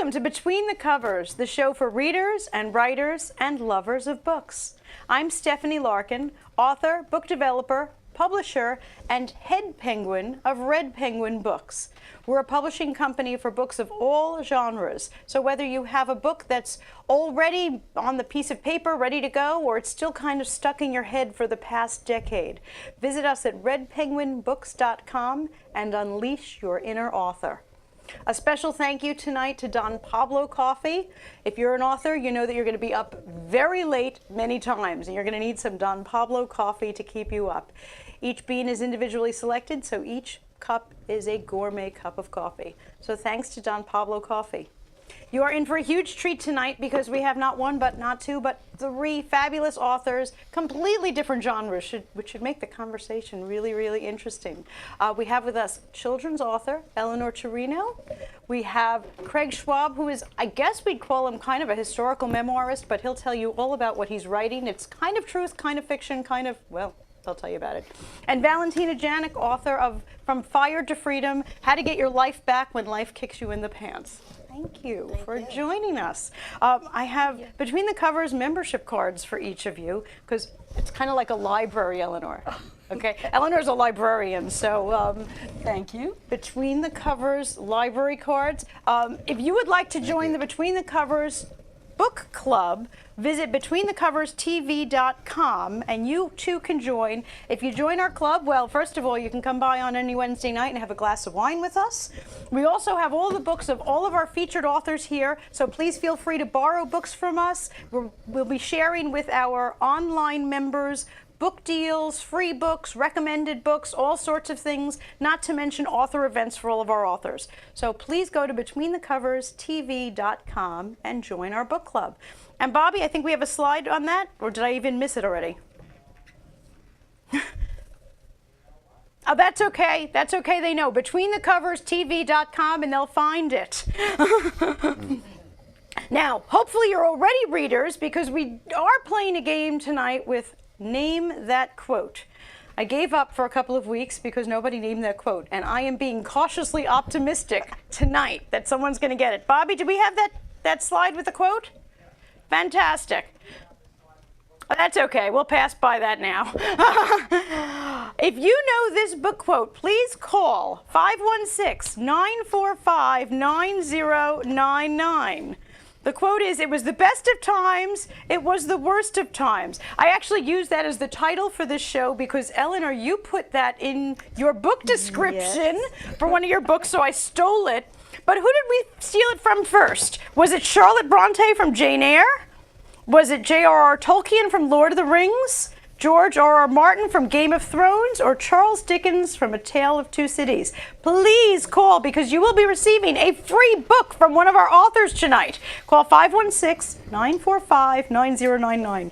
Welcome to Between the Covers, the show for readers and writers and lovers of books. I'm Stephanie Larkin, author, book developer, publisher, and head penguin of Red Penguin Books. We're a publishing company for books of all genres. So whether you have a book that's already on the piece of paper, ready to go, or it's still kind of stuck in your head for the past decade, visit us at redpenguinbooks.com and unleash your inner author. A special thank you tonight to Don Pablo Coffee. If you're an author, you know that you're going to be up very late many times, and you're going to need some Don Pablo coffee to keep you up. Each bean is individually selected, so each cup is a gourmet cup of coffee. So thanks to Don Pablo Coffee. You are in for a huge treat tonight because we have not one, but not two, but three fabulous authors, completely different genres, which should make the conversation really, really interesting. We have with us children's author Eleanor Cherino. We have Craig Schwab, who is, I guess we'd call him kind of a historical memoirist, but he'll tell you all about what he's writing. It's kind of truth, kind of fiction, kind of, well, I'll tell you about it. And Valentina Janik, author of From Fired to Freedom, How to Get Your Life Back When Life Kicks You in the Pants. Thank you for joining us. I have Between the Covers membership cards for each of you, because it's kind of like a library, Eleanor. Okay, Eleanor's a librarian, so thank you. Between the Covers library cards. If you would like to join the Between the Covers book club, visit betweenthecoverstv.com and you too can join. If you join our club, well, first of all, you can come by on any Wednesday night and have a glass of wine with us. We also have all the books of all of our featured authors here, so please feel free to borrow books from us. We'll be sharing with our online members book deals, free books, recommended books, all sorts of things, not to mention author events for all of our authors. So please go to betweenthecoverstv.com and join our book club. And Bobby, I think we have a slide on that, or did I even miss it already? Oh, that's okay. That's okay. They know. Betweenthecoverstv.com and they'll find it. Now, hopefully you're already readers because we are playing a game tonight with Name That Quote. I gave up for a couple of weeks because nobody named that quote, and I am being cautiously optimistic tonight that someone's going to get it. Bobby, do we have that slide with the quote? Fantastic. That's okay. We'll pass by that now. If you know this book quote, please call 516-945-9099. The quote is, "It was the best of times, it was the worst of times." I actually used that as the title for this show because, Eleanor, you put that in your book description for one of your books, so I stole it. But who did we steal it from first? Was it Charlotte Bronte from Jane Eyre? Was it J.R.R. Tolkien from Lord of the Rings? George R.R. Martin from Game of Thrones, or Charles Dickens from A Tale of Two Cities? Please call because you will be receiving a free book from one of our authors tonight. Call 516-945-9099.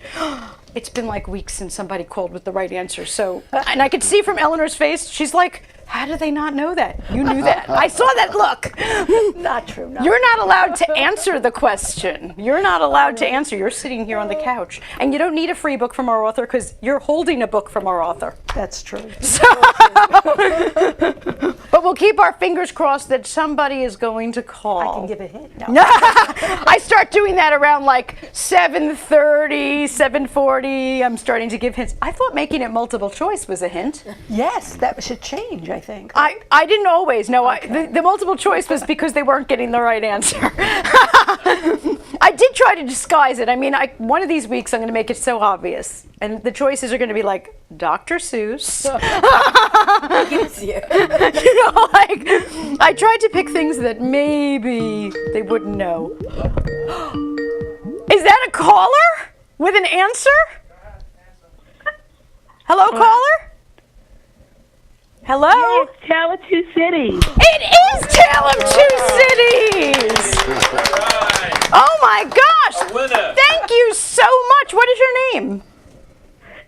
It's been like weeks since somebody called with the right answer. So, and I could see from Eleanor's face, she's like, how do they not know that? You knew that. I saw that look. Not true. You're not allowed to answer the question. You're not allowed to answer. You're sitting here on the couch. And you don't need a free book from our author because you're holding a book from our author. That's true. But we'll keep our fingers crossed that somebody is going to call. I can give a hint. No. I start doing that around like 7:30, 7:40. I'm starting to give hints. I thought making it multiple choice was a hint. Yes, that should change, I think. I didn't always. No, the multiple choice was because they weren't getting the right answer. I did try to disguise it. I mean, one of these weeks I'm going to make it so obvious. And the choices are going to be like Dr. Seuss. You know, like, I tried to pick things that maybe they wouldn't know. Is that a caller with an answer? Hello, caller? Hello? Yes, Tale of Two Cities. It is Tale of Two Cities! Oh my gosh! Thank you so much. What is your name?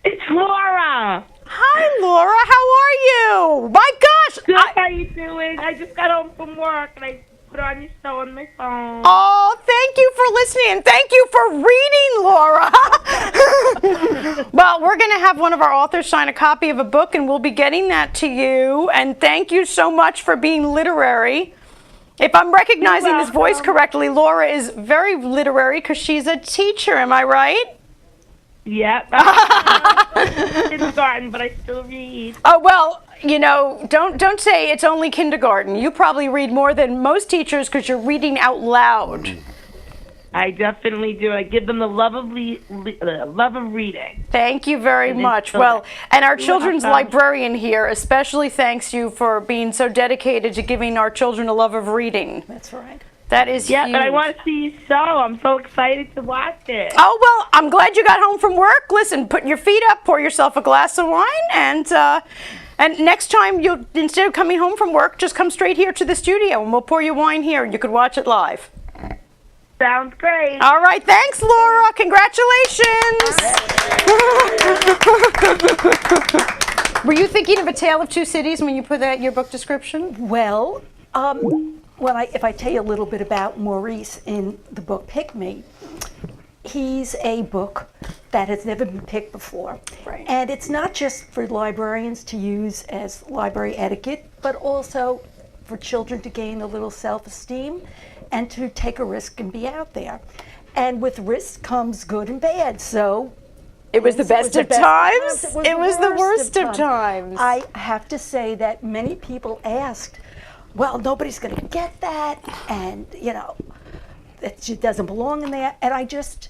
It's Laura. Hi, Laura. How are you? My gosh! Good, how you doing? I just got home from work and I put on your show on my phone. Oh, thank you for listening and thank you for reading, Laura. Well, we're going to have one of our authors sign a copy of a book and we'll be getting that to you. And thank you so much for being literary. If I'm recognizing You're this voice welcome. correctly, Laura is very literary because she's a teacher. Am I right? Yep. Kindergarten, but I still read. Oh well, you know, don't say it's only kindergarten. You probably read more than most teachers because you're reading out loud. I definitely do. I give them the love of love of reading. Thank you very And much. so Well, and our You're children's welcome. librarian here especially thanks you for being so dedicated to giving our children a love of reading. That's right. That is Yeah, huge. but I want to see you sew. I'm so excited to watch it. Oh, well, I'm glad you got home from work. Listen, put your feet up, pour yourself a glass of wine, and next time, instead of coming home from work, just come straight here to the studio, and we'll pour you wine here. You could watch it live. Sounds great. All right, thanks, Laura. Congratulations. Were you thinking of A Tale of Two Cities when you put that in your book description? Well, if I tell you a little bit about Maurice in the book Pick Me, he's a book that has never been picked before. Right. And it's not just for librarians to use as library etiquette, but also for children to gain a little self-esteem and to take a risk and be out there. And with risk comes good and bad. So It was the best of times. It was the worst of times. times. I have to say that many people asked, well, nobody's going to get that, and, you know, it doesn't belong in there. And I just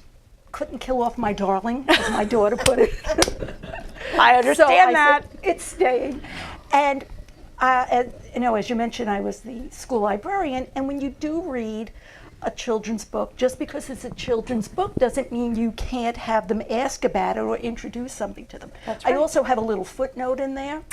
couldn't kill off my darling, as my daughter put it. I understand So I that. said, it's staying. And, you know, as you mentioned, I was the school librarian, and when you do read a children's book, just because it's a children's book doesn't mean you can't have them ask about it or introduce something to them. That's I right. also have a little footnote in there.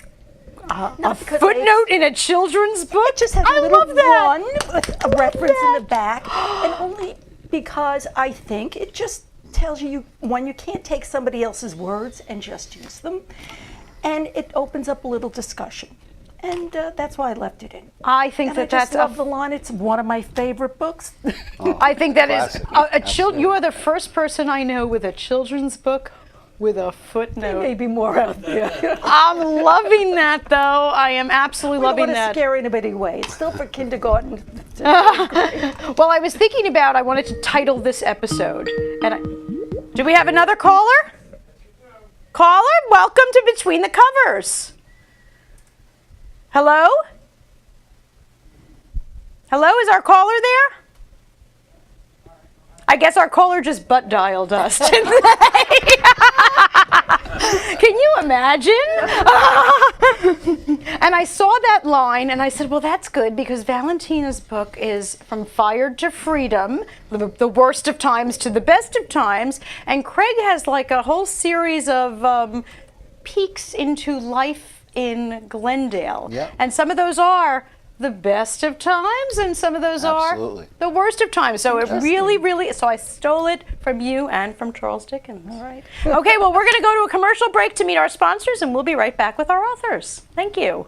A Not because footnote in a children's book? It just has I a little love that. one with a reference in the back, and only because I think it just tells you, one, you can't take somebody else's words and just use them, and it opens up a little discussion. And that's why I left it in. I think And I that just that's love the line. It's one of my favorite books. I think that is Classic. you are the first person I know with a children's book with a There footnote. may be more out there. I'm loving that though. I am absolutely I don't loving want to that. scare anybody away. It's still for kindergarten. Well, I was thinking about I wanted to title this episode. Do we have another caller? Caller, welcome to Between the Covers. Hello? Hello, is our caller there? I guess our caller just butt dialed us today. Can you imagine? And I saw that line and I said, well, that's good because Valentina's book is From Fired to Freedom, the worst of times to the best of times. And Craig has like a whole series of peeks into life in Glendale. Yep. And some of those are the best of times and some of those Absolutely. are the worst of times. So it really, so I stole it from you and from Charles Dickens. All right. Okay, well, we're going to go to a commercial break to meet our sponsors, and we'll be right back with our authors. Thank you.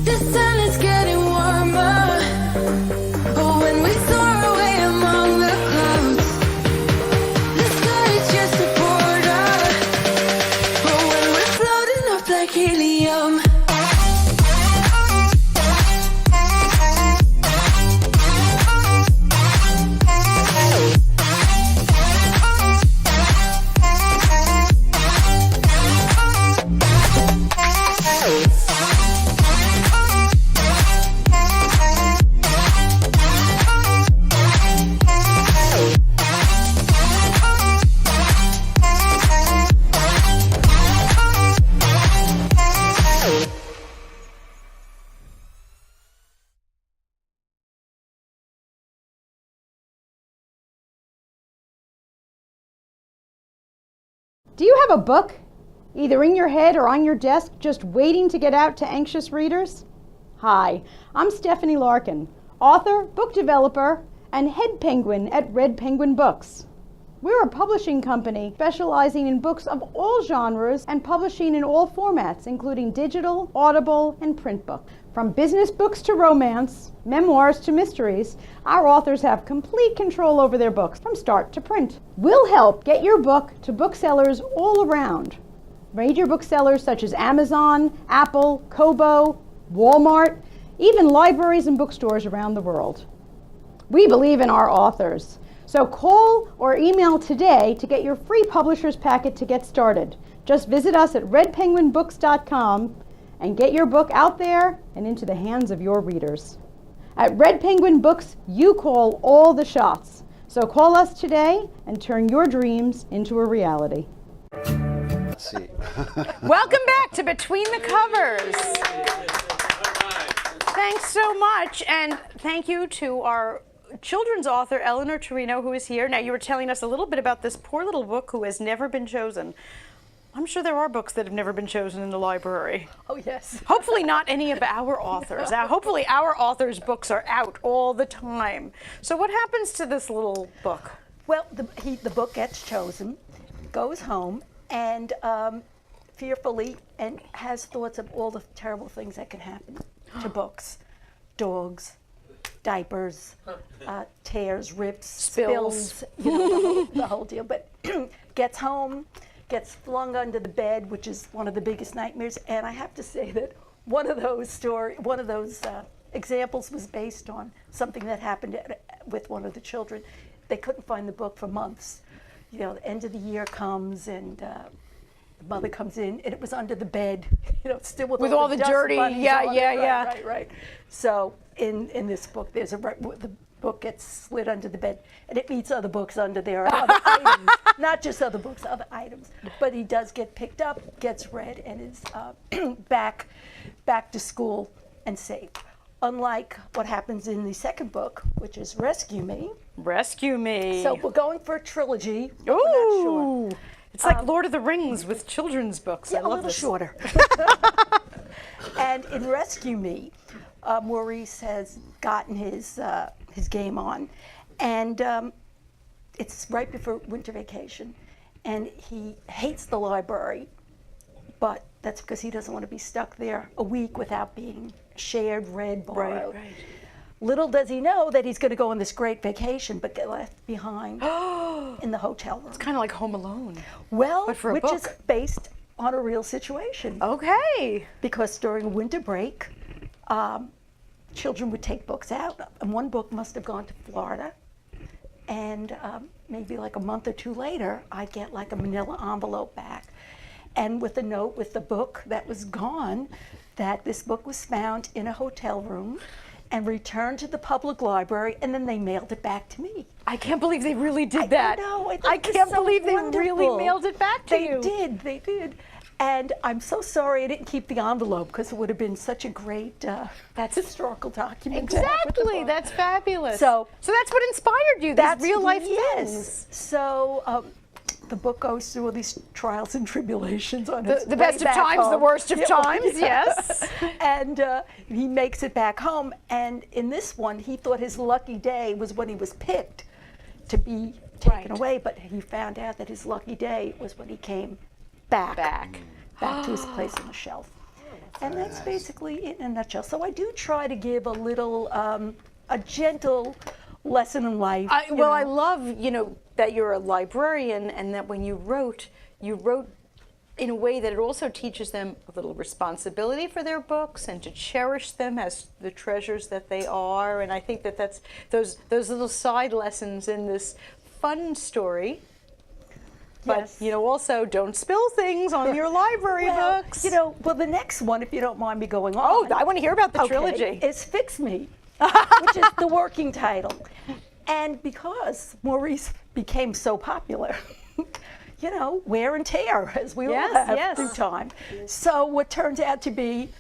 The sun is getting warmer, but when we soar away among the clouds, the sky is just a border. But when we're floating up like helium, Do you have a book, either in your head or on your desk, just waiting to get out to anxious readers? Hi, I'm Stephanie Larkin, author, book developer, and Head Penguin at Red Penguin Books. We're a publishing company specializing in books of all genres and publishing in all formats, including digital, audible, and print books. From business books to romance, memoirs to mysteries, our authors have complete control over their books from start to print. We'll help get your book to booksellers all around. Major booksellers such as Amazon, Apple, Kobo, Walmart, even libraries and bookstores around the world. We believe in our authors. So call or email today to get your free publisher's packet to get started. Just visit us at redpenguinbooks.com and get your book out there and into the hands of your readers. At Red Penguin Books, you call all the shots. So call us today and turn your dreams into a reality. Let's see. Welcome back to Between the Covers. Thanks so much, and thank you to our children's author, Eleanor Torino, who is here. Now, you were telling us a little bit about this poor little book who has never been chosen. I'm sure there are books that have never been chosen in the library. Oh, yes. Hopefully not any of our authors. Hopefully our authors' books are out all the time. So what happens to this little book? Well, the book gets chosen, goes home, and fearfully and has thoughts of all the terrible things that can happen to books. Dogs, diapers, tears, rips, spills, the whole deal. But gets home, gets flung under the bed, which is one of the biggest nightmares. And I have to say that one of those examples was based on something that happened with one of the children. They couldn't find the book for months. The end of the year comes, and the mother comes in, and it was under the bed, still with all the dust dirty, bunnies yeah. on it. Right. So in this book, the book gets slid under the bed, and it meets other books under there, other items, not just other books, other items. But he does get picked up, gets read, and is back to school and safe. Unlike what happens in the second book, which is Rescue Me. Rescue Me. So we're going for a trilogy. Ooh. We're not sure. It's like Lord of the Rings with children's books. Yeah, I love a little this. shorter. And in Rescue Me, Maurice has gotten his game on, and it's right before winter vacation, and he hates the library, but that's because he doesn't want to be stuck there a week without being shared, read, borrowed. Right. Little does he know that he's going to go on this great vacation, but get left behind in the hotel room. It's kind of like Home Alone. Well, but for a which book. is based on a real situation. Okay. Because during winter break, children would take books out, and one book must have gone to Florida, and maybe like a month or two later, I'd get like a manila envelope back, and with a note with the book that was gone, that this book was found in a hotel room and returned to the public library, and then they mailed it back to me. I can't believe they really did that. I know. I can't believe they really mailed it back to you. They did. And I'm so sorry I didn't keep the envelope, because it would have been such a great historical document. to have with the Exactly. book. That's fabulous. So that's what inspired you. These real life things. Yes. So the book goes through all these trials and tribulations on its The way best of back times, the home. worst of Yeah, times. Yes. And he makes it back home. And in this one, he thought his lucky day was when he was picked to be taken away. But he found out that his lucky day was when he came back to his place on the shelf. And that's basically it in a nutshell. So I do try to give a little, a gentle lesson in life. I you know. love, that you're a librarian, and that when you wrote in a way that it also teaches them a little responsibility for their books and to cherish them as the treasures that they are. And I think that that's those little side lessons in this fun story. But, Yes. Also don't spill things on your library Well, books. the next one, if you don't mind me going on. Oh, I want to hear about the okay, trilogy. is Fix Me, which is the working title. And because Maurice became so popular, wear and tear, as we all have through time. So what turned out to be,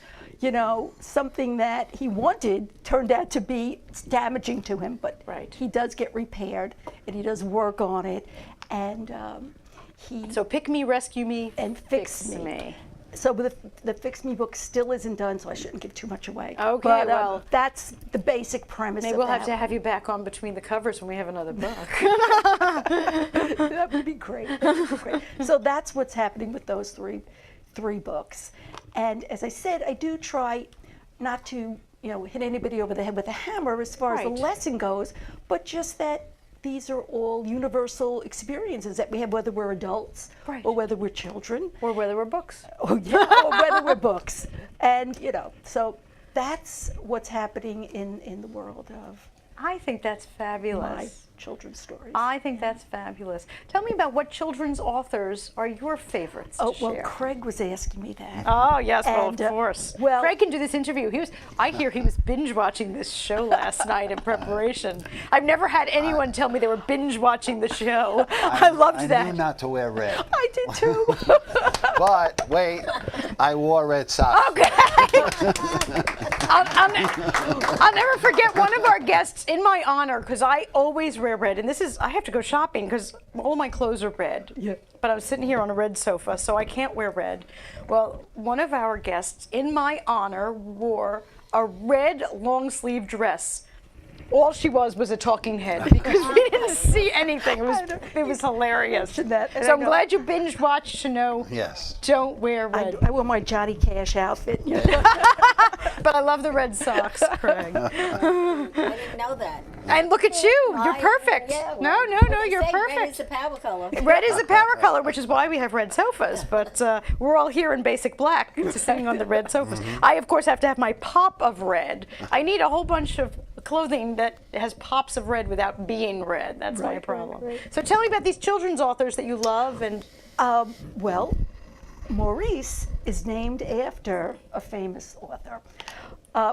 something that he wanted turned out to be damaging to him. But he does get repaired, and he does work on it. And So Pick Me, Rescue Me, and Fix Me. So the Fix Me book still isn't done, so I shouldn't give too much away. Okay, but, well, that's the basic premise. Maybe of we'll have that to one. have you back on between the covers when we have another book. That would be great. That would be great. So that's what's happening with those three books. And as I said, I do try not to, hit anybody over the head with a hammer as far as Right. the lesson goes, but just that these are all universal experiences that we have, whether we're adults Right. or whether we're children. Or whether we're books. Oh, yeah, or whether we're books. And, so that's what's happening in the world of I think that's my fabulous. children's stories. I think that's fabulous. Tell me about what children's authors are your favorites to well, share. Craig was asking me that. Oh yes, well And, of course. well- Craig can do this interview. I hear he was binge watching this show last night in preparation. I've never had anyone tell me they were binge watching the show. I loved I that. knew not to wear red. I did too. But wait, I wore red socks. Okay. I'll never forget one of our guests in my honor, because I always wear red, and I have to go shopping because all my clothes are red. Yeah. But I'm sitting here on a red sofa, so I can't wear red. Well, one of our guests in my honor wore a red long sleeve dress. All she was a talking head because we didn't see anything. It was hilarious. that, and So I I'm know. glad you binge watched to know. Yes. Don't wear red. I wore my Johnny Cash outfit. But I love the red socks, Craig. I didn't know that. And look at you. You're I- perfect. yeah, No, well, no, but no, they you're say perfect. Red is the power color. Red is a power color, which is why we have red sofas. But we're all here in basic black, just sitting on the red sofas. I, of course, have to have my pop of red. I need a whole bunch of clothing that has pops of red without being red. That's my problem. So tell me about these children's authors that you love. And Well, Maurice is named after a famous author,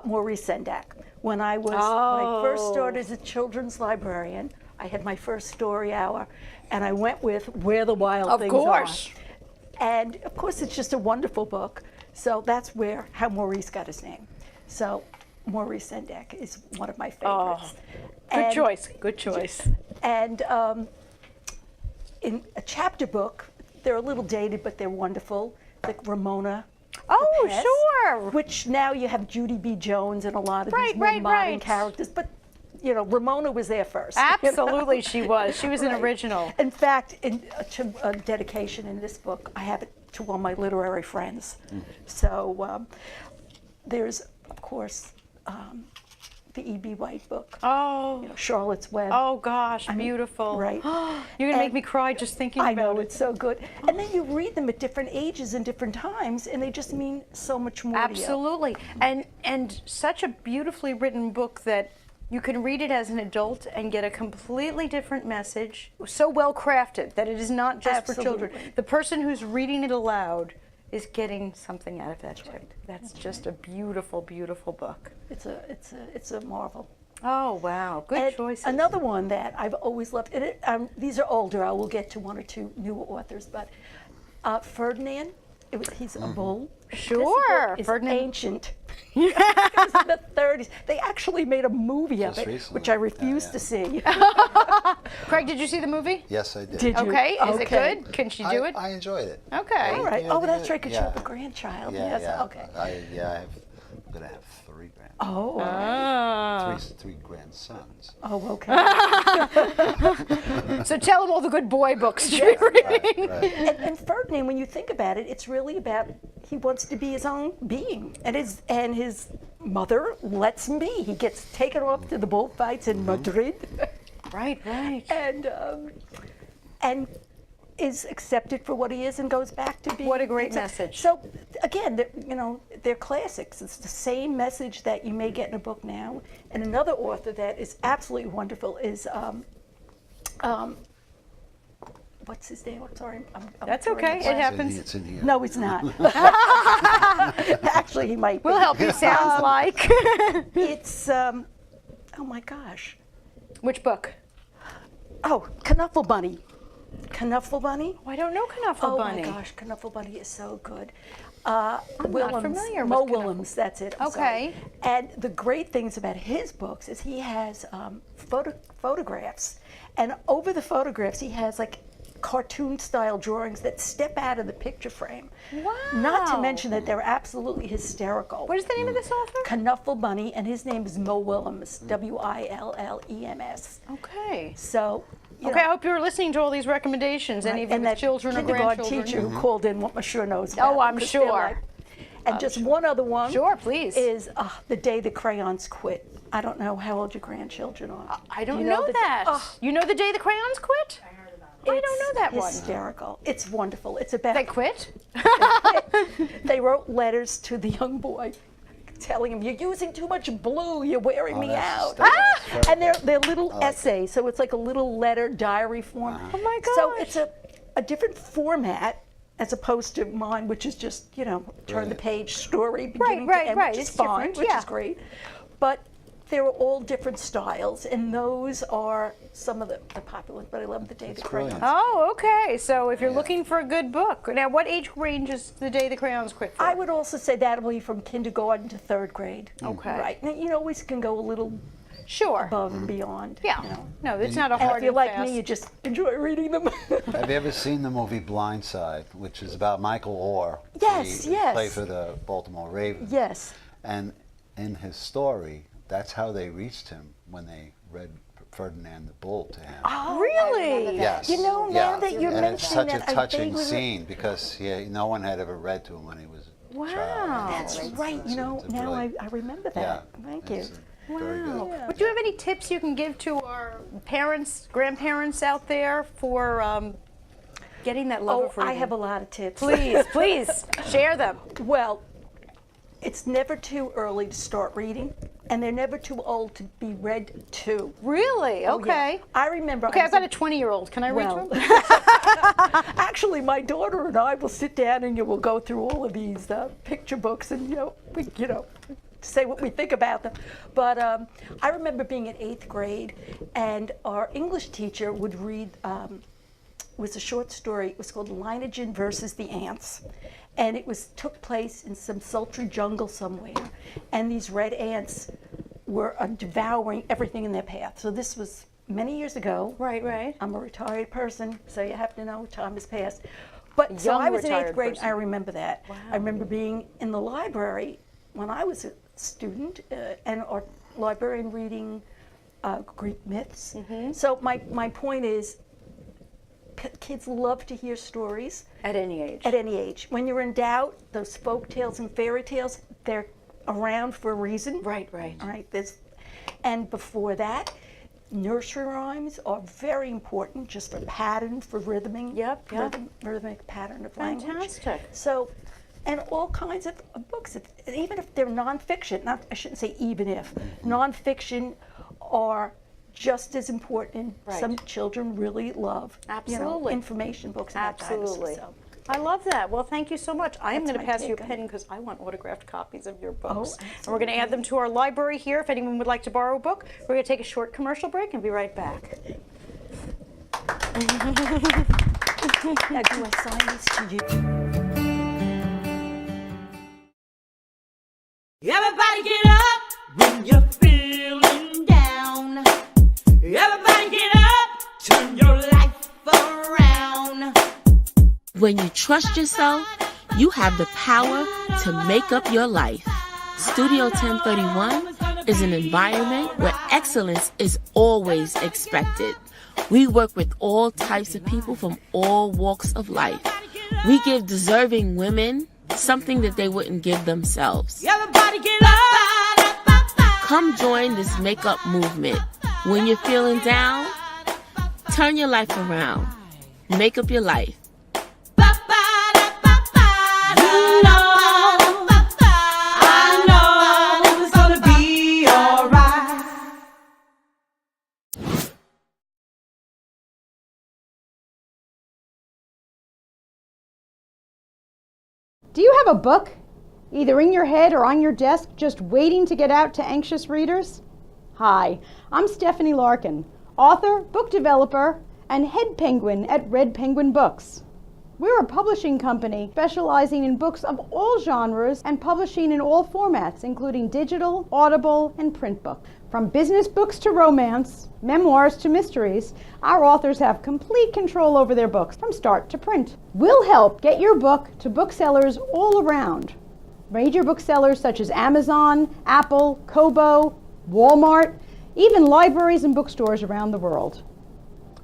Maurice Sendak. When I first started as a children's librarian, I had my first story hour, and I went with Where the Wild Of Things course. Are. And of course, it's just a wonderful book. So that's how Maurice got his name. So Maurice Sendak is one of my favorites. good choice. Good choice. And in a chapter book, they're a little dated, but they're wonderful. Like Ramona. Oh, the Pest, sure. Which now you have Judy B. Jones and a lot of Right, these more right, modern right. characters. But, Ramona was there first. Absolutely, she was. She was an Right. original. In fact, to a dedication in this book, I have it to one of my literary friends. So there's, of course, the E.B. White book, Oh, Charlotte's Web. oh gosh, beautiful. right. You're gonna make And me cry just thinking I about know, it. it's so good. And then you read them at different ages and different times, and they just mean so much more to you. Absolutely, and such a beautifully written book that you can read it as an adult and get a completely different message. So well crafted that it is not just for children. Absolutely. The person who's reading it aloud is getting something out of that book. That's just a beautiful, beautiful book. It's a marvel. Oh wow, good And choices. another one that I've always loved, and these are older. I will get to one or two newer authors, but Ferdinand. He's a bull. Sure, This book is Ferdinand. ancient. It was in the 30s. They actually made a movie of Just it, recently. which I refuse to see. Craig, did you see the movie? Yes, I did. Did you? Okay, is it Okay. good? Can she do it? I enjoyed it. Okay. All right. Yeah, Oh, they that's did- right, because you have a yeah. grandchild. Yeah, Yes. yeah. Okay. I'm gonna have 3 grandsons. Oh. Ah. Three grandsons. Oh, okay. So tell him all the good boy books to be reading. Right. And Ferdinand, when you think about it, it's really about he wants to be his own being, and his mother lets him be. He gets taken off to the bullfights in Madrid, Right, right. and is accepted for what he is and goes back to being. What a great message. So again, they're classics. It's the same message that you may get in a book now. And another author that is absolutely wonderful is what's his name? I'm sorry. I'm That's drawing a okay. It blank. happens. It's in here. No, it's not. Actually, he might be. We'll help you. Sounds like. It's oh my gosh. Which book? Oh, Knuffle Bunny. Knuffle Bunny. Oh, I don't know Knuffle Oh Bunny. my gosh, Knuffle Bunny is so good. not familiar Mo with Knuffle. Willems, that's it. I'm Okay. sorry. And the great things about his books is he has photographs, and over the photographs he has like cartoon style drawings that step out of the picture frame. Wow. Not to mention that they're absolutely hysterical. What is the name of this author? Knuffle Bunny, and his name is Mo Willems, Willems. Okay. So, you Okay, I know, hope you're listening to all these recommendations. Any of you and with that children or kindergarten grandchildren. teacher who called in, I'm sure knows about Oh, I'm them, 'cause they're sure. and just one other one. Sure, please. Is The Day the Crayons Quit. I don't know how old your grandchildren are. I don't You know the- that. Oh, You know The Day the Crayons Quit? I don't know that one. Hysterical. It's wonderful. It's about They quit? they wrote letters to the young boy telling him, "You're using too much blue. You're wearing me out." And they're little essays, so it's like a little letter diary form. Oh my So gosh. it's a different format as opposed to mine, which is just, you know, turn the page story beginning right, to end, right. which is It's fine, different, which yeah. is great. But they're all different styles, and those are some of the popular ones. But I love The Day the Crayons. brilliant. Oh, okay. So if you're looking for a good book, now what age range is The Day the Crayons Quit for? I would also say that'll be from kindergarten to third grade. Okay. Right. Now, you always can go a little Sure. above and beyond. Yeah. You know. No, it's not a And hard if you're and like fast. me, you just enjoy reading them. Have you ever seen the movie Blindside, which is about Michael Orr? Yes, He yes. played for the Baltimore Ravens. Yes. And in his story, that's how they reached him when they read Ferdinand the Bull to him. Really? Yes. You know, now that you're and it's mentioning such that, a I touching vaguely scene because no one had ever read to him when he was a Wow. child. That's right. You know, It's a now really- I remember that. Yeah. Thank you. it's very good. But do you have any tips you can give to our parents, grandparents out there for getting that love Oh, of reading? I have a lot of tips. Please, please, share them. Well, it's never too early to start reading, and they're never too old to be read to. Really? Oh, yeah. Okay. I remember. Okay, I I've was got a 20-year-old. Can I read Well, to him? actually, my daughter and I will sit down and you will go through all of these picture books, and we say what we think about them. But I remember being in 8th grade, and our English teacher would read. It was a short story. It was called Lineagen versus the Ants, and it took place in some sultry jungle somewhere, and these red ants were devouring everything in their path. So this was many years ago. Right, right. I'm a retired person, so you have to know time has passed. But so young I was in 8th retired grade. person. I remember that. I remember being in the library when I was a student, and our librarian reading Greek myths. So my point is, kids love to hear stories At any age. at any age. When you're in doubt, those folk tales and fairy tales, they're around for a reason. Right, right. All right. And before that, nursery rhymes are very important, just for pattern, for rhythming. Yep, yep. Rhythmic pattern of language. Fantastic. So, and all kinds of books, even if they're nonfiction. I shouldn't say even if. Nonfiction are just as important. Right. Some children really love Absolutely. information books about Absolutely. dinosaurs. So. I love that. Well, thank you so much. I am That's going to my pass you a take on pen because I want autographed copies of your Oh, books. And we're going to add them to our library here. If anyone would like to borrow a book, we're going to take a short commercial break and be right back. Now, do I sign these to you? Everybody get up when you're feeling down. Everybody get up, turn your life around. When you trust yourself, you have the power to make up your life. Studio 1031 is an environment where excellence is always expected. We work with all types of people from all walks of life. We give deserving women something that they wouldn't give themselves. Everybody get up. Come join this makeup movement. When you're feeling down, turn your life around. Make up your life. I know it's gonna be alright. Do you have a book, either in your head or on your desk, just waiting to get out to anxious readers? Hi, I'm Stephanie Larkin, author, book developer, and head penguin at Red Penguin Books. We're a publishing company specializing in books of all genres and publishing in all formats, including digital, audible, and print book. From business books to romance, memoirs to mysteries, our authors have complete control over their books from start to print. We'll help get your book to booksellers all around. Major booksellers such as Amazon, Apple, Kobo, Walmart, even libraries and bookstores around the world.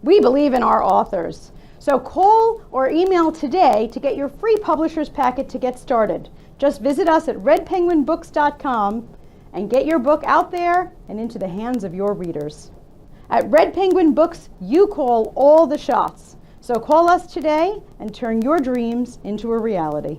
We believe in our authors. So call or email today to get your free publisher's packet to get started. Just visit us at redpenguinbooks.com and get your book out there and into the hands of your readers. At Red Penguin Books, you call all the shots. So call us today and turn your dreams into a reality.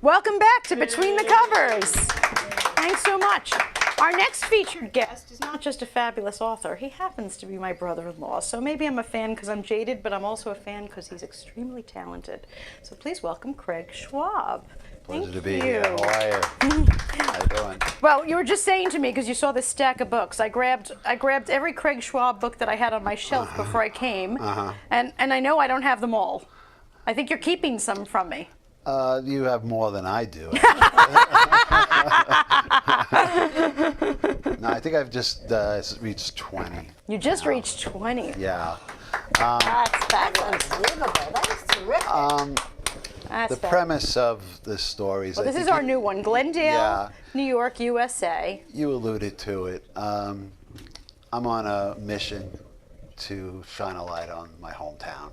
Welcome back to Between the Covers. Thanks so much. Our next featured guest is not just a fabulous author. He happens to be my brother-in-law. So maybe I'm a fan because I'm jaded, but I'm also a fan because he's extremely talented. So please welcome Craig Schwab. Pleasure to Thank be you. here. How are you? How you doing? Well, you were just saying to me, because you saw this stack of books, I grabbed every Craig Schwab book that I had on my shelf before I came, and I know I don't have them all. I think you're keeping some from me. You have more than I do. No, I think I've just reached 20. You just reached 20. Yeah. That's unbelievable. That is terrific. That's The fair. premise of the story is. Well, I this is think our new one, Glendale, Yeah. New York, USA. You alluded to it. I'm on a mission to shine a light on my hometown.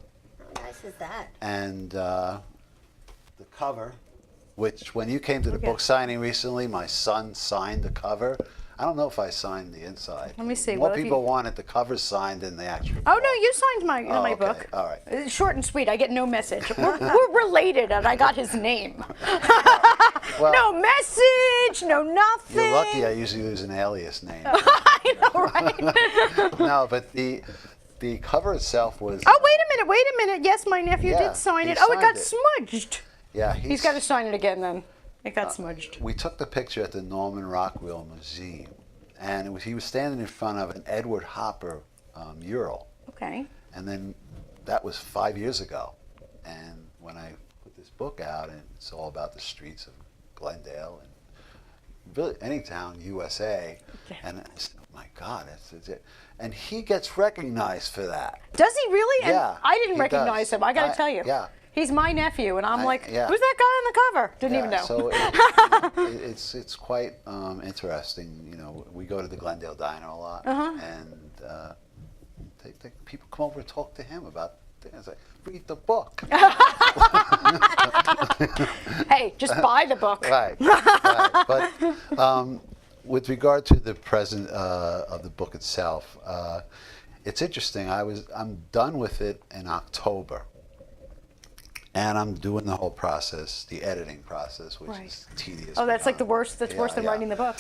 How nice is that? And the cover, which when you came to the book signing recently, my son signed the cover. I don't know if I signed the inside. Let me see, More what have people you- wanted the cover signed than the actual. Oh no, you signed my my okay. book. All right. It's short and sweet. I get no message. We're related, and I got his name. Well, No message, no nothing. You're lucky. I usually use an alias name. I know, right? No, but the cover itself was. Oh, wait a minute. Yes, my nephew Yeah, did sign he it. Oh, it got signed smudged. Yeah, He's got to sign it again then. It got smudged. We took the picture at the Norman Rockwell Museum, and he was standing in front of an Edward Hopper mural. Okay. And then that was 5 years ago. And when I put this book out, and it's all about the streets of Glendale and really any town, USA, and I said, oh my God, that's it. And he gets recognized for that. Does he really? And Yeah, I didn't he recognize does. him. I got to tell you. Yeah. He's my nephew, and I'm like, yeah. who's that guy on the cover? Didn't even know. So it's quite interesting. You know, we go to the Glendale Diner a lot, and people come over and talk to him about things. Like, read the book. Hey, just buy the book. Right. But with regard to the present of the book itself, it's interesting. I'm done with it in October. And I'm doing the whole process, the editing process, which Right. is tedious. Oh, that's like the beyond- worst. That's worse than yeah. writing the book.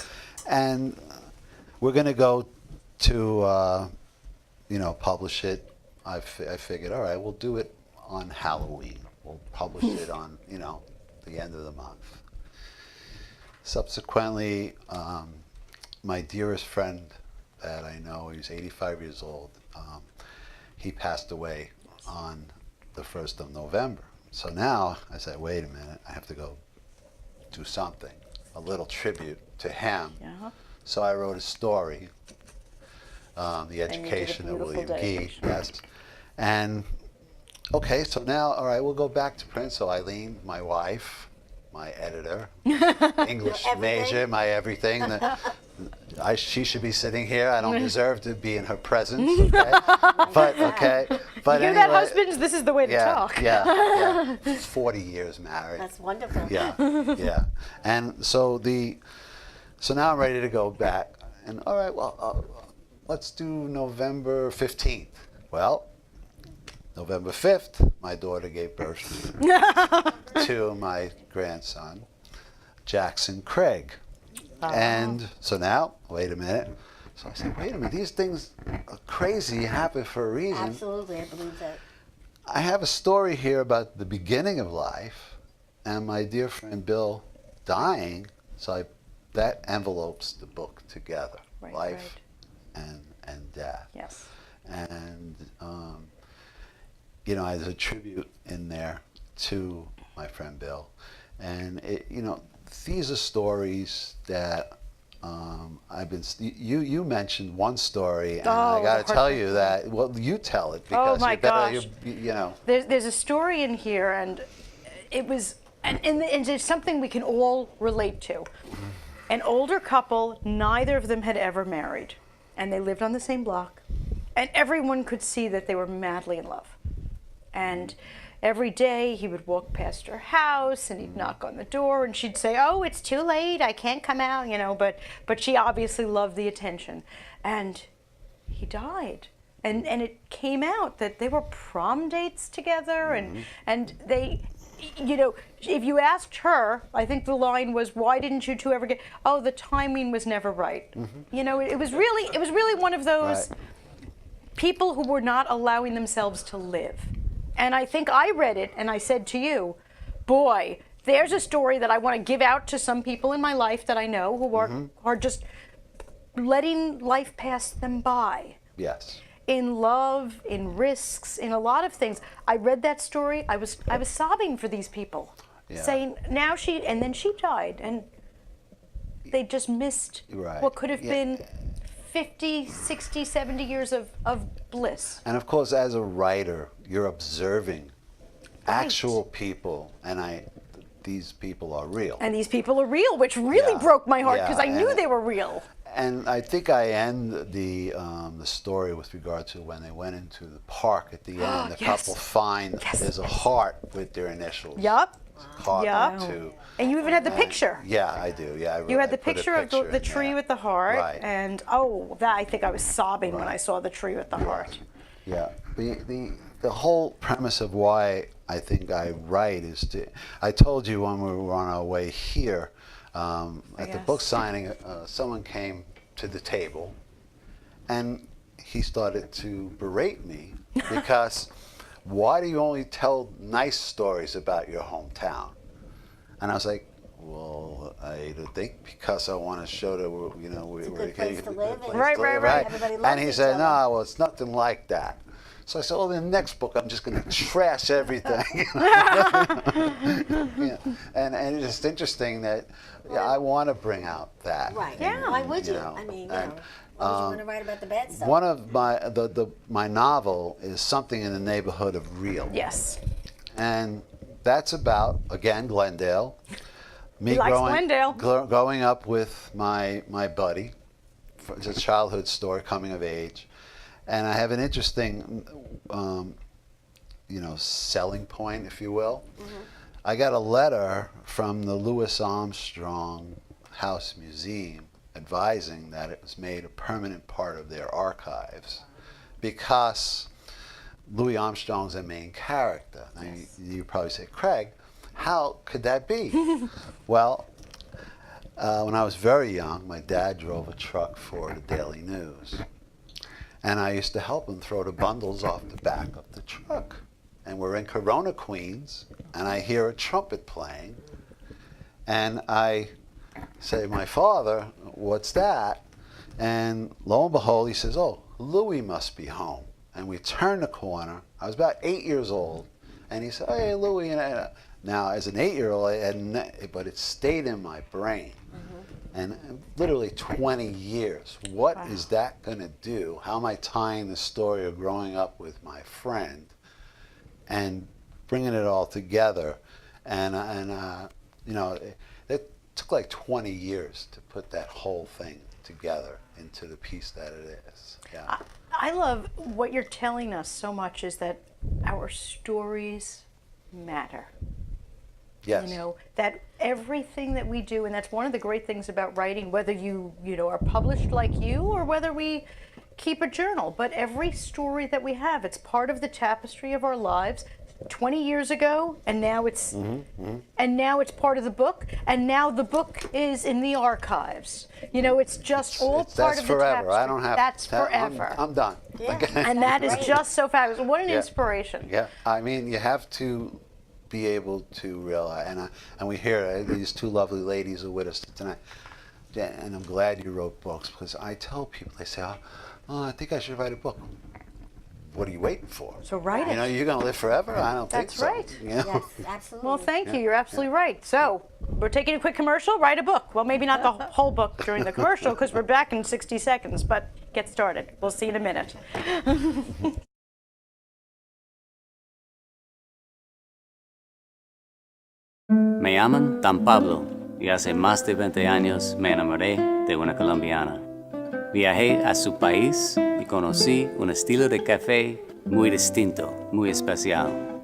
And we're going to go to, publish it. I figured, all right, we'll do it on Halloween. We'll publish it on, the end of the month. Subsequently, my dearest friend that I know, he's 85 years old, he passed away on the 1st of November. So now I said, wait a minute, I have to go do something, a little tribute to him. Yeah. So I wrote a story, The you did a Education of beautiful William Gee. dedication. Yes. And okay, so now, all right, we'll go back to print. So Eileen, my wife, my editor, English Everything. major, my everything, she should be sitting here. I don't deserve to be in her presence. Okay? But You hear that, husbands? This is the way to talk. Yeah. 40 years married. That's wonderful. Yeah. And so now I'm ready to go back. And all right, well, let's do November 15th. Well, November 5th, my daughter gave birth to my grandson, Jackson Craig. And so now, wait a minute. So I said, wait a minute, these things are crazy, happen for a reason. Absolutely, I believe that. I have a story here about the beginning of life and my dear friend Bill dying. So that envelopes the book together, life and death. Yes. And, there's a tribute in there to my friend Bill. And, these are stories that you mentioned one story, and I got to tell you that, well, you tell it because my gosh. There's a story in here, and it was, and it's something we can all relate to. An older couple, neither of them had ever married, and they lived on the same block, and everyone could see that they were madly in love. And every day he would walk past her house and he'd knock on the door and she'd say, "Oh, it's too late, I can't come out," but she obviously loved the attention. And he died. And it came out that they were prom dates together, and they, if you asked her, I think the line was, "Why didn't you two ever get?" "Oh, the timing was never right." It was really one of those people who were not allowing themselves to live. And I think I read it and I said to you, boy, there's a story that I want to give out to some people in my life that I know who are just letting life pass them by. Yes. In love, in risks, in a lot of things. I read that story, I was sobbing for these people. Saying, and then she died, and they just missed what could have been 50, 60, 70 years of bliss. And of course, as a writer, you're observing actual people, and these people are real. And these people are real, which really broke my heart because I knew they were real. And I think I end the story with regard to when they went into the park at the end. The couple find there's a heart with their initials. Yup. Carved to. And you even had the picture. Yeah, I do. Yeah, you had the picture of the tree with the heart, and I think I was sobbing when I saw the tree with the heart. Yeah, the whole premise of why I think I write is I told you when we were on our way here at the book signing, someone came to the table, and he started to berate me because. Why do you only tell nice stories about your hometown? And I was like, well, I think because I want to show that we're it's a good place to live. Right. Everybody loves and he said, other. no, well, it's nothing like that. So I said, well, in the next book, I'm just going to trash everything. And it's just interesting that I want to bring out that. Right. Yeah. Why would you? I mean, why would you want to write about the bad stuff? One of my novel is Something in the Neighborhood of Real. Yes. And that's about, again, Glendale. Me growing up with my buddy. It's a childhood story, coming of age. And I have an interesting, selling point, if you will. I got a letter from the Louis Armstrong House Museum advising that it was made a permanent part of their archives because Louis Armstrong's a main character. Now, you probably say, Craig, how could that be? Well, when I was very young, my dad drove a truck for the Daily News. And I used to help him throw the bundles off the back of the truck. And we're in Corona, Queens, and I hear a trumpet playing. And I say, my father, what's that? And lo and behold, he says, oh, Louis must be home. And we turn the corner. I was about 8 years old. And he said, hey, Louis. And now, as an 8-year-old, but it stayed in my brain. And literally 20 years. What is that going to do? How am I tying the story of growing up with my friend and bringing it all together? And it took like 20 years to put that whole thing together into the piece that it is. Yeah. I love what you're telling us so much is that our stories matter. Yes. You know, that everything that we do, and that's one of the great things about writing, whether you know, are published like you or whether we keep a journal, but every story that we have, it's part of the tapestry of our lives 20 years ago, and now it's and now it's part of the book, and now the book is in the archives. You know, it's just all part of the forever. tapestry. I don't have That's forever. I'm done. And that is just so fabulous. What an Yeah. inspiration. Yeah, I mean, you have to be able to realize, and we hear these two lovely ladies are with us tonight, and I'm glad you wrote books, because I tell people, they say, oh, I think I should write a book. What are you waiting for? So write You know, you're going to live forever? I don't think That's so. right. You know? Yes, absolutely. Well, thank you. You're absolutely right. So, we're taking a quick commercial. Write a book. Well, maybe not the whole book during the commercial, because we're back in 60 seconds, but get started. We'll see you in a minute. Me llaman Dan Pablo y hace más de 20 años me enamoré de una colombiana. Viajé a su país y conocí un estilo de café muy distinto, muy especial.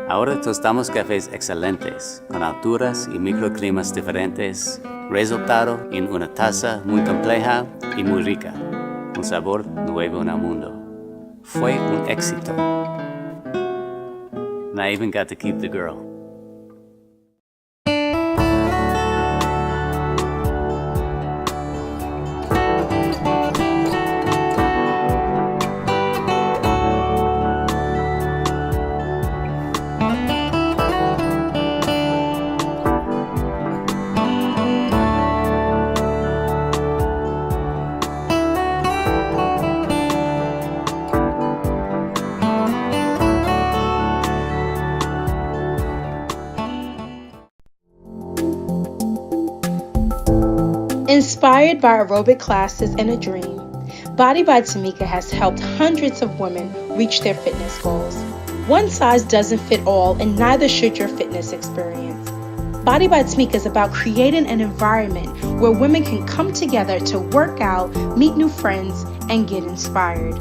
Ahora tostamos cafés excelentes, con alturas y microclimas diferentes, resultado en una taza muy compleja y muy rica, un sabor nuevo en el mundo. Fue un éxito. And I even got to keep the girl. Inspired by aerobic classes and a dream, Body by Tamika has helped hundreds of women reach their fitness goals. One size doesn't fit all, and neither should your fitness experience. Body by Tamika is about creating an environment where women can come together to work out, meet new friends, and get inspired.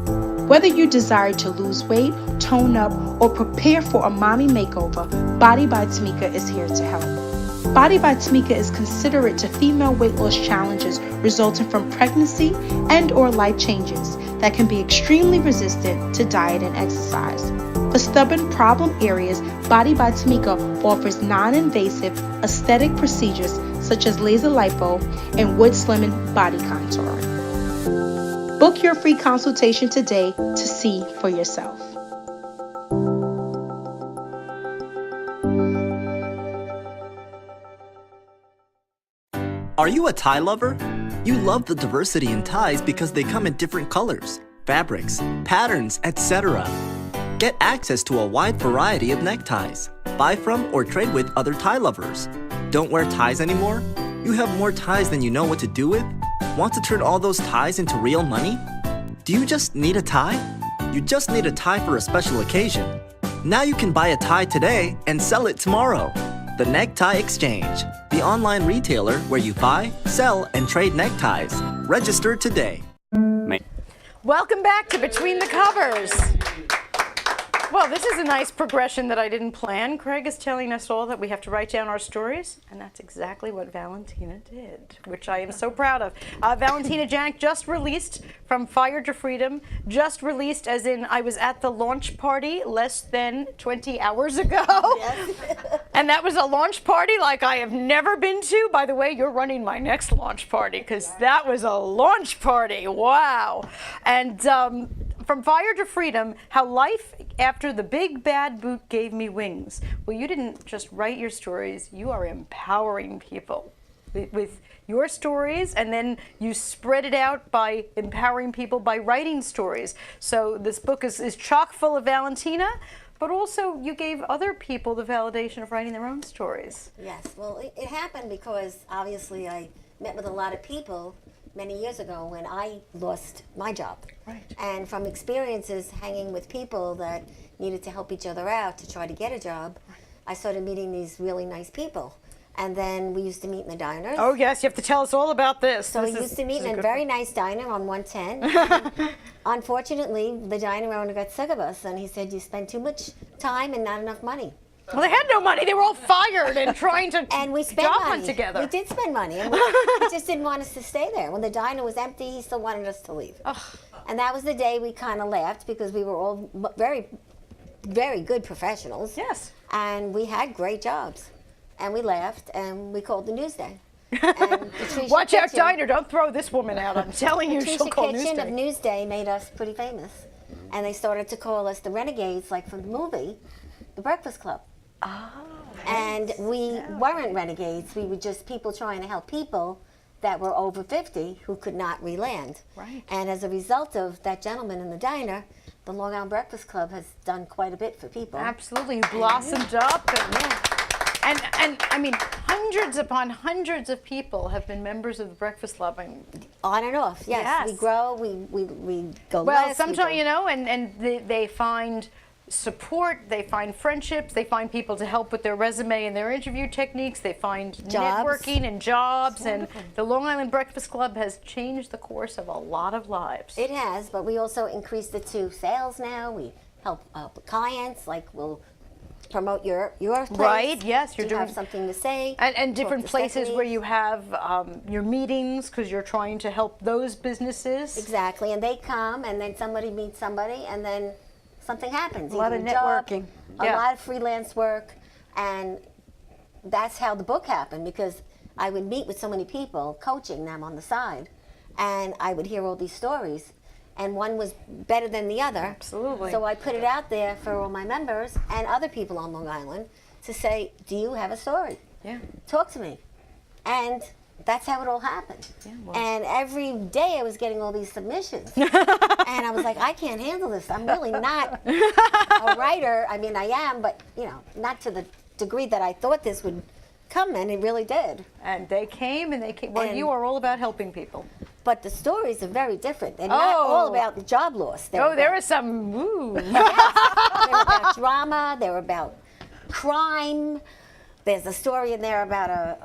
Whether you desire to lose weight, tone up, or prepare for a mommy makeover, Body by Tamika is here to help. Body by Tamika is considerate to female weight loss challenges resulting from pregnancy and or life changes that can be extremely resistant to diet and exercise. For stubborn problem areas, Body by Tamika offers non-invasive aesthetic procedures such as laser lipo and wood slimming body contouring. Book your free consultation today to see for yourself. Are you a tie lover? You love the diversity in ties because they come in different colors, fabrics, patterns, etc. Get access to a wide variety of neckties. Buy from or trade with other tie lovers. Don't wear ties anymore? You have more ties than you know what to do with? Want to turn all those ties into real money? Do you just need a tie? You just need a tie for a special occasion. Now you can buy a tie today and sell it tomorrow. The Necktie Exchange, the online retailer where you buy, sell, and trade neckties. Register today. Welcome back to Between the Covers. Well, this is a nice progression that I didn't plan. Craig is telling us all that we have to write down our stories, and that's exactly what Valentina did, which I am so proud of. Valentina Janik just released From Fire to Freedom, just released as in I was at the launch party less than 20 hours ago. Yes. And that was a launch party like I have never been to. By the way, you're running my next launch party because that was a launch party. Wow. And From Fire to Freedom, How Life After the Big Bad Boot Gave Me Wings. Well, you didn't just write your stories, you are empowering people with your stories, and then you spread it out by empowering people by writing stories. So this book is chock full of Valentina, but also you gave other people the validation of writing their own stories. Yes, well, it happened because obviously I met with a lot of people many years ago when I lost my job. Right. And from experiences hanging with people that needed to help each other out to try to get a job, I started meeting these really nice people. And then we used to meet in the diners. Oh yes, you have to tell us all about this. So we used to meet in a very nice diner on 110. Unfortunately, the diner owner got sick of us, and he said, "You spend too much time and not enough money." Well, they had no money. They were all fired and trying to And we spent job money. hunt together. We did spend money, and he just didn't want us to stay there. When the diner was empty, he still wanted us to leave. And that was the day we kind of laughed because we were all very, very good professionals. Yes. And we had great jobs. And we laughed, and we called the Newsday. And Patricia Watch out, Kitchen- Diner. Don't throw this woman out. I'm telling you, she'll Patricia call Kitchen of Newsday. Newsday made us pretty famous. And they started to call us the Renegades, like from the movie, The Breakfast Club. And we weren't renegades. We were just people trying to help people that were over 50 who could not re-land. Right. And as a result of that gentleman in the diner, the Long Island Breakfast Club has done quite a bit for people. Absolutely, you blossomed up. And I mean, hundreds upon hundreds of people have been members of the Breakfast Club. On and off, yes. Yes. We grow, we go Well, less. sometimes, you know, and they find support, they find friendships, they find people to help with their resume and their interview techniques, they find Jobs. networking and jobs, and the Long Island Breakfast Club has changed the course of a lot of lives. It has, but we also increased it to sales now. We help clients, like we'll promote your place. Right, yes, you're Do you have doing- something to say. And Talk different to places Stephanie. where you have your meetings because you're trying to help those businesses. Exactly, and they come, and then somebody meets somebody, and then something happens. A lot Either of job, networking. a Yeah. lot of freelance work, and that's how the book happened, because I would meet with so many people, coaching them on the side, and I would hear all these stories, and one was better than the other. Absolutely. So I put it out there for all my members and other people on Long Island to say, do you have a story? Yeah. Talk to me. And that's how it all happened. well. And every day I was getting all these submissions. And I was like, I can't handle this. I'm really not a writer. I mean, I am, but, you know, not to the degree that I thought this would come, and it really did. And they came and they came. Well, And- you are all about helping people. But the stories are very different. They're not all about job loss. They're There about- is some, ooh. They're about drama. They're about crime. There's a story in there about a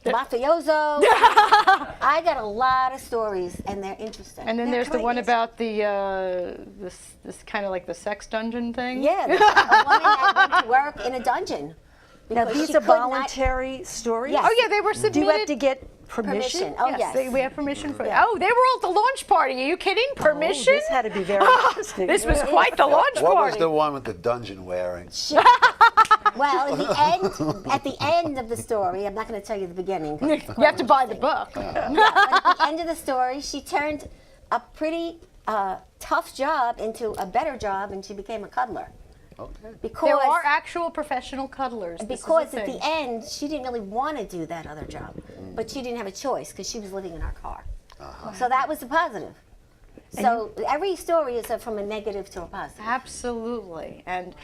mafioso. I got a lot of stories, and they're interesting. And then there's the one about the this kind of like the sex dungeon thing. Yeah, there's a woman that went to work in a dungeon. Now, because these she are could not- voluntary stories? Yes. Oh yeah, they were submitted. Do you have to get permission? Oh, yes. We have permission for. Yeah. Oh, they were all at the launch party. Are you kidding? Permission? Oh, this had to be very interesting. This was quite the launch What was party. the one with the dungeon wearing? Well, at the end of the story, I'm not going to tell you the beginning. 'cause it's You quite have to buy the book. But at the end of the story, she turned a pretty tough job into a better job, and she became a cuddler. Okay. Because There are actual professional cuddlers. This is because the at thing. the end, she didn't really want to do that other job, but she didn't have a choice because she was living in our car. So that was a positive. So every story is from a negative to a positive. Absolutely. And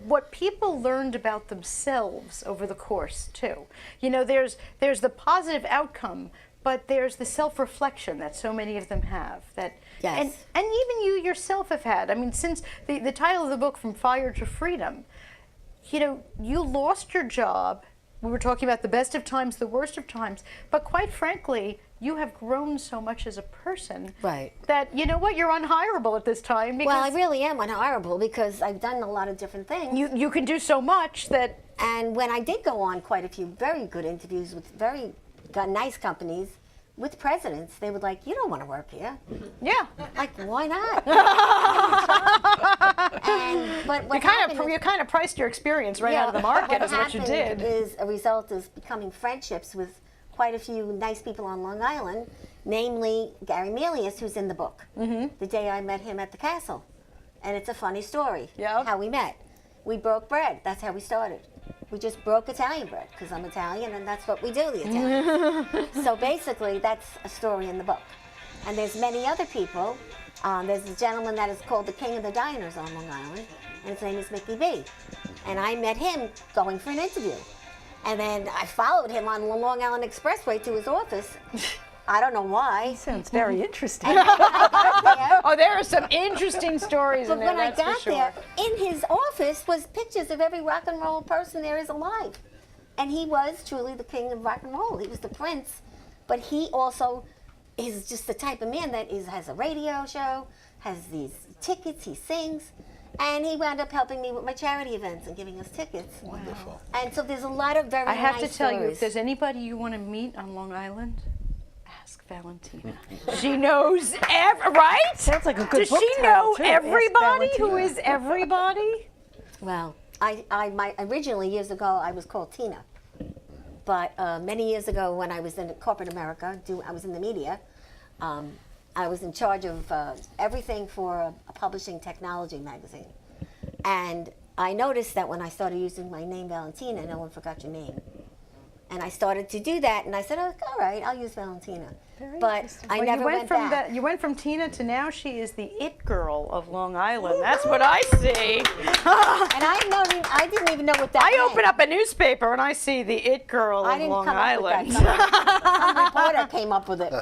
what people learned about themselves over the course too. You know, there's the positive outcome, but there's the self-reflection that so many of them have. That Yes. and even you yourself have had. I mean, since the title of the book, From Fire to Freedom, you know, you lost your job. We were talking about the best of times, the worst of times, but quite frankly, you have grown so much as a person Right. that, you know what, you're unhireable at this time. Because Well, I really am unhireable because I've done a lot of different things. you can do so much that And when I did go on quite a few very good interviews with nice companies, with presidents, they would like, you don't want to work here. yeah, Like, why not? But what happened is- you kind of priced your experience right out of the market, is what you did. Is a result of becoming friendships with quite a few nice people on Long Island, namely Gary Melius, who's in the book. The day I met him at the castle. And it's a funny story, Yeah. how we met. We broke bread. That's how we started. We just broke Italian bread, because I'm Italian, and that's what we do, the Italians. So basically, that's a story in the book. And there's many other people. There's a gentleman that is called the King of the Diners on Long Island, and his name is Mickey B. And I met him going for an interview. And then I followed him on the Long Island Expressway to his office. I don't know why. Sounds very interesting. Oh, there are some interesting stories But in there, when I that's for got sure. there, in his office was pictures of every rock and roll person there is alive. And he was truly the king of rock and roll. He was the prince, but he also is just the type of man that has a radio show, has these tickets, he sings, and he wound up helping me with my charity events and giving us tickets. Wonderful. And so there's a lot of very I have nice to tell you, stories. if there's anybody you want to meet on Long Island, ask Valentina. She knows right? Sounds like a good Does book she title, know too. Ask everybody who Valentina. is everybody? Well, originally years ago I was called Tina, but many years ago when I was in corporate America, I was in the media. I was in charge of everything for a publishing technology magazine, and I noticed that when I started using my name Valentina, no one forgot your name. And I started to do that, and I said, oh, all right, I'll use Valentina. But I Well, never went back. You went from Tina to now she is the it girl of Long Island. That's what I see. And I didn't even know what that meant. I open up a newspaper and I see the it girl I of didn't Long come Island. up with that. Some reporter came up with it.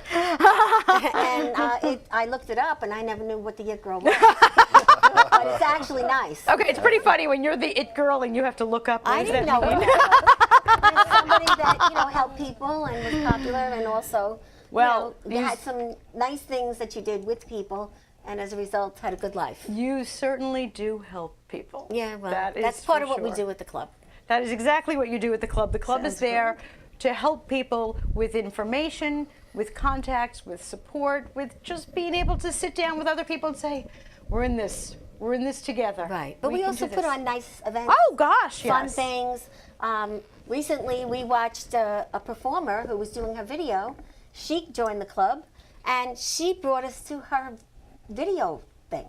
And I looked it up, and I never knew what the it girl was. But it's actually nice. Okay, it's pretty funny when you're the it girl and you have to look up. I what does didn't that know mean? what that was. There's somebody that helped people and was popular, and also you had some nice things that you did with people, and as a result had a good life. You certainly do help people. Yeah, well, That that's is part for of what we sure. do at the club. That is exactly what you do at the club. The club is there to help people with information, with contacts, with support, with just being able to sit down with other people and say, we're in this together. Right, but we can also do put this." on nice events. Oh gosh, Fun yes. things. Recently, we watched a performer who was doing her video. She joined the club, and she brought us to her video thing.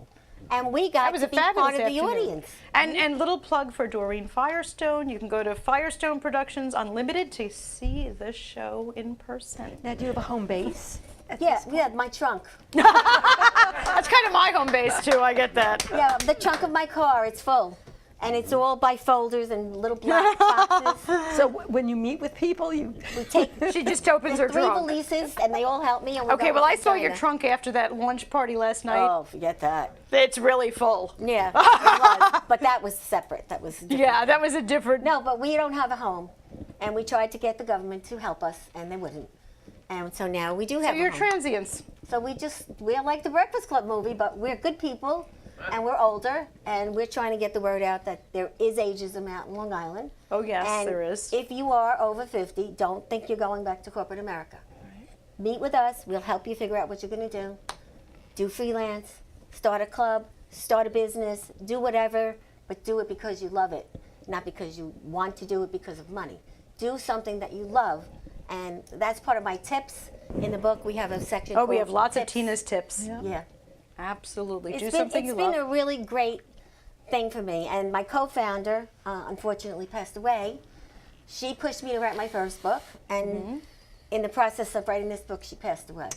And we got That was to a be fabulous part of the afternoon. audience. And little plug for Doreen Firestone. You can go to Firestone Productions Unlimited to see the show in person. Now, do you have a home base? Yeah, my trunk. That's kind of my home base too. I get that. Yeah, the trunk of my car, it's full. And it's all by folders and little black boxes. So when you meet with people, we take. She just opens her three trunk. valises, and they all help me. And we Okay, go well, I to saw your China. trunk after that lunch party last night. Oh, forget that. It's really full. Yeah, it was. But that was separate. That was different. Yeah, that was a different. No, but we don't have a home, and we tried to get the government to help us, and they wouldn't. And so now we do have. So you're a home. transients. So we're like the Breakfast Club movie, but we're good people, and we're older, and we're trying to get the word out that there is ageism out in Long Island. Oh yes, And there is. if you are over 50, don't think you're going back to corporate America. Meet with us. We'll help you figure out what you're going to do. Do freelance, start a club, start a business, do whatever, but do it because you love it, not because you want to do it because of money. Do something that you love, and that's part of my tips. In the book, we have a section Oh, we called have lots of tips. Tina's tips. Yeah. Absolutely. Do It's something you love. been a really great thing for me. And my co-founder, unfortunately, passed away. She pushed me to write my first book, and in the process of writing this book, she passed away.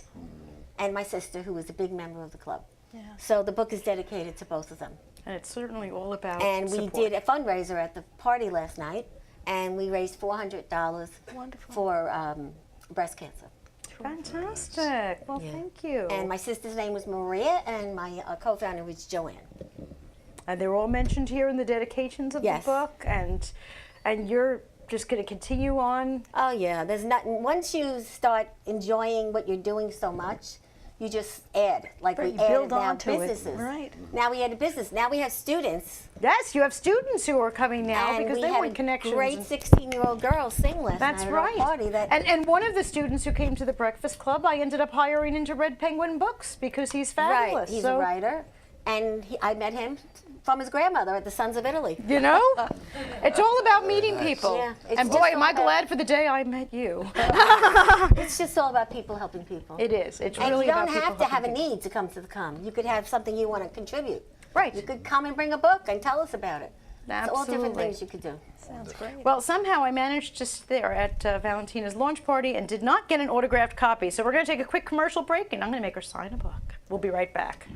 And my sister, who was a big member of the club. Yeah. So the book is dedicated to both of them. And it's certainly all about And we support. did a fundraiser at the party last night, and we raised $400 for breast cancer. Fantastic. Well, Yeah. thank you. And my sister's name was Maria, and my co-founder was Joanne. And they're all mentioned here in the dedications of Yes. the book, and you're just going to continue on. Oh yeah, there's nothing. Once you start enjoying what you're doing so much, you just add. Like Right, we you added build now onto it, businesses. right. Now we had a business. Now we have students. Yes, you have students who are coming now and because we they had want a connections. great and- 16-year-old girl sing last That's night right. at our party. That And one of the students who came to the Breakfast Club, I ended up hiring into Red Penguin Books because he's fabulous. right, he's so, a writer, and I met him from his grandmother at the Sons of Italy. You know, it's all about meeting people. Yeah, it's and just boy, all am I about- glad for the day I met you. It's just all about people helping people. It is. It's And really you don't about people have to have a helping people. need to come to the com. You could have something you want to contribute. Right. You could come and bring a book and tell us about it. It's all different Absolutely. things you could do. Sounds great. Well, somehow I managed to sit there at Valentina's launch party and did not get an autographed copy. So we're going to take a quick commercial break, and I'm going to make her sign a book. We'll be right back.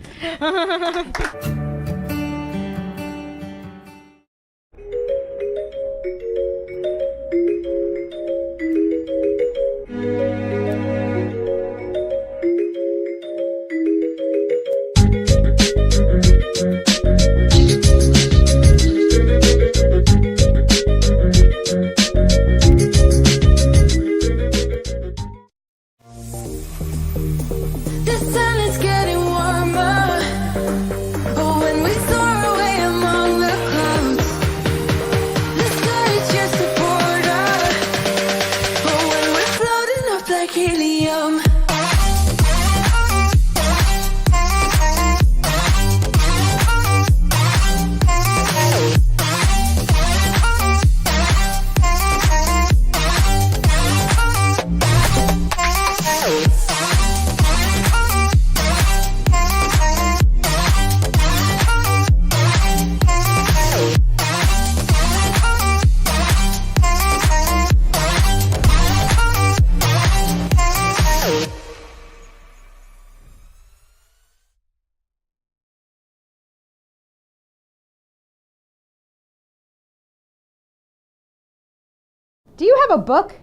Do you have a book,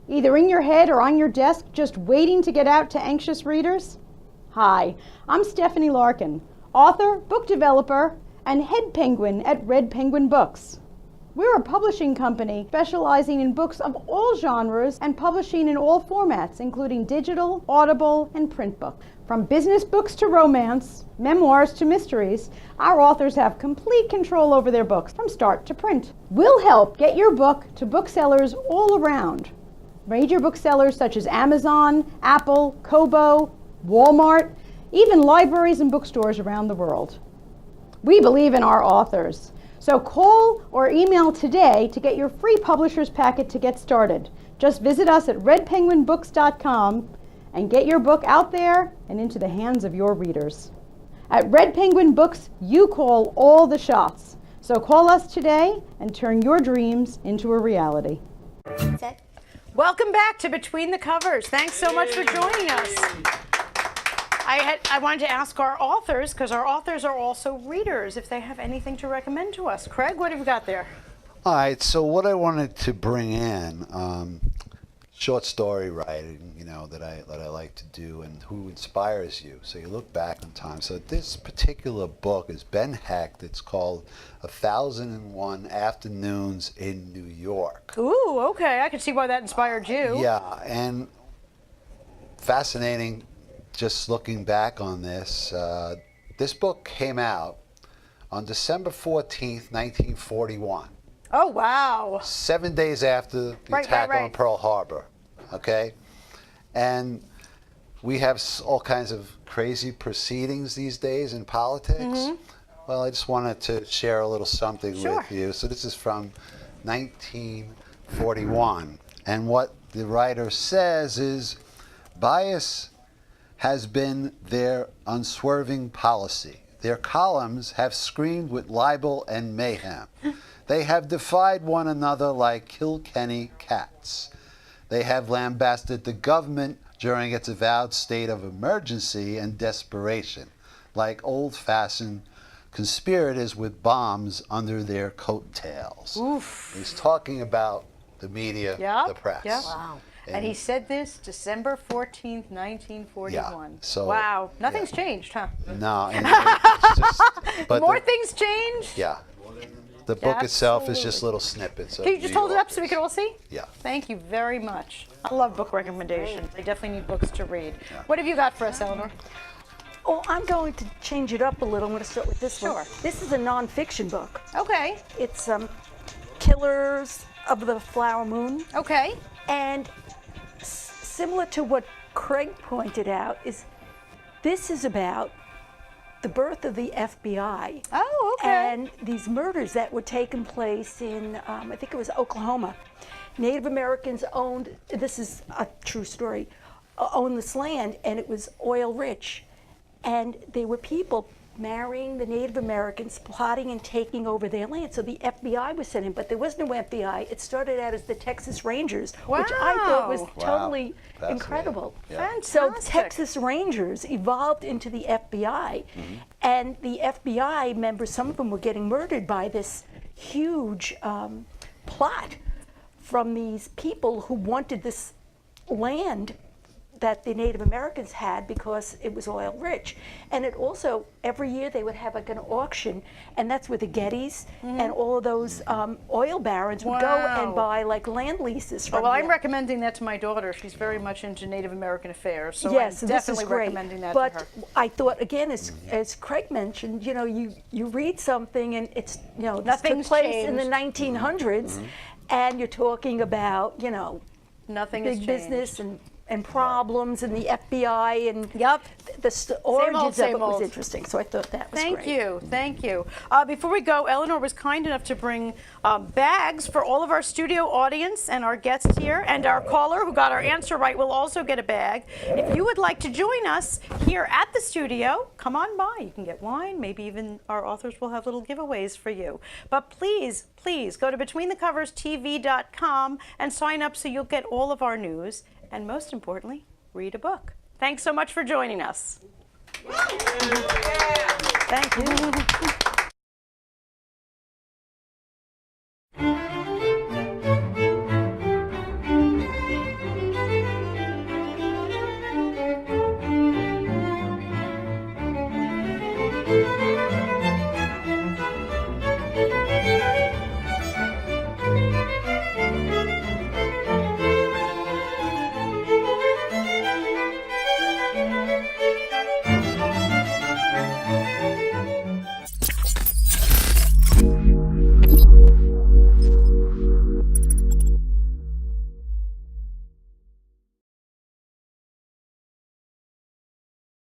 either in your head or on your desk, just waiting to get out to anxious readers? Hi, I'm Stephanie Larkin, author, book developer, and head penguin at Red Penguin Books. We're a publishing company specializing in books of all genres and publishing in all formats, including digital, audible, and print book. From business books to romance, memoirs to mysteries, our authors have complete control over their books from start to print. We'll help get your book to booksellers all around. Major booksellers such as Amazon, Apple, Kobo, Walmart, even libraries and bookstores around the world. We believe in our authors. So call or email today to get your free publisher's packet to get started. Just visit us at redpenguinbooks.com and get your book out there and into the hands of your readers. At Red Penguin Books, you call all the shots. So call us today and turn your dreams into a reality. Welcome back to Between the Covers. Thanks so much for joining us. I wanted to ask our authors, because our authors are also readers, if they have anything to recommend to us. Craig, what have you got there? All right, so what I wanted to bring in, short story writing, you know, that I like to do, and who inspires you. So you look back in time. So this particular book is Ben Hecht. It's called 1001 Afternoons in New York. Ooh, okay. I can see why that inspired you. Yeah, and fascinating. Just looking back on this, this book came out on December 14th, 1941. Oh, wow. 7 days after the attack on Pearl Harbor, okay? And we have all kinds of crazy proceedings these days in politics. Well, I just wanted to share a little something with you. So this is from 1941. And what the writer says is, bias has been their unswerving policy. Their columns have screamed with libel and mayhem. They have defied one another like Kilkenny cats. They have lambasted the government during its avowed state of emergency and desperation, like old-fashioned conspirators with bombs under their coattails. Oof. He's talking about the media, the press. Yep. Wow. And he said this December 14th, 1941. Yeah, so, wow. Nothing's changed, huh? No. And it's just, but More things change? Yeah. The book itself is just little snippets of Can you just hold it up so we can all see? Yeah. Thank you very much. I love book recommendations. I definitely need books to read. What have you got for us, Eleanor? Oh, I'm going to change it up a little. I'm going to start with this one. This is a nonfiction book. Okay. It's Killers of the Flower Moon. Okay. And similar to what Craig pointed out, this is about the birth of the FBI. Oh, okay. And these murders that were taking place in, I think it was Oklahoma. Native Americans owned, this is a true story, owned this land, and it was oil rich. And there were people marrying the Native Americans, plotting and taking over their land. So the FBI was sent in, but there was no FBI. It started out as the Texas Rangers, which I thought was totally incredible. Fantastic. So Texas Rangers evolved into the FBI, and the FBI members, some of them were getting murdered by this huge plot from these people who wanted this land that the Native Americans had because it was oil rich. And it also, every year they would have like an auction, and that's where the Gettys and all of those oil barons would go and buy like land leases from I'm recommending that to my daughter. She's very much into Native American affairs, so yes, I'm this definitely is great. recommending that but to her. I thought, again, as Craig mentioned, you know, you read something and it's, you know, this took Nothing's place in the changed. 1900s, and you're talking about, you know, Nothing big has business changed. and problems and the FBI and the origins of it was interesting. So I thought that was great. Thank you. Before we go, Eleanor was kind enough to bring bags for all of our studio audience and our guests here, and our caller who got our answer right will also get a bag. If you would like to join us here at the studio, come on by. You can get wine, maybe even our authors will have little giveaways for you. But please, please go to BetweenTheCoversTV.com and sign up so you'll get all of our news. And most importantly, read a book. Thanks so much for joining us. Thank you. Thank you.